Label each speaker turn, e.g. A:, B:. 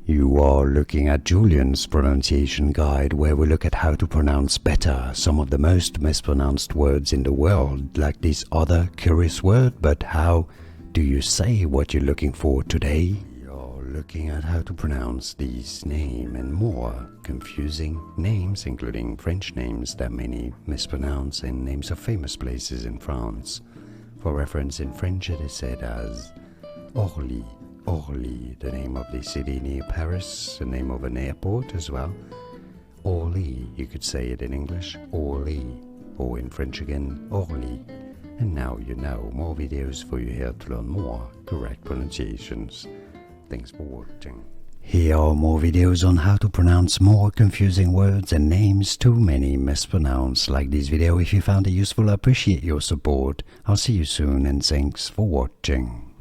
A: You are looking at Julian's pronunciation guide, where we look at how to pronounce better some of the most mispronounced words in the world, like this other curious word. But how do you say what you're looking for today? You're looking at how to pronounce these names and more confusing names, including French names that many mispronounce, and names of famous places in France. For reference, in French it is said as Orly. Orly, the name of the city near Paris, the name of an airport as well. Orly, you could say it in English, Orly, or in French again, Orly. And now you know. More videos for you here to learn more correct pronunciations. Thanks for watching. Here are more videos on how to pronounce more confusing words and names too many mispronounced. Like this video if you found it useful. I appreciate your support. I'll see you soon, and thanks for watching.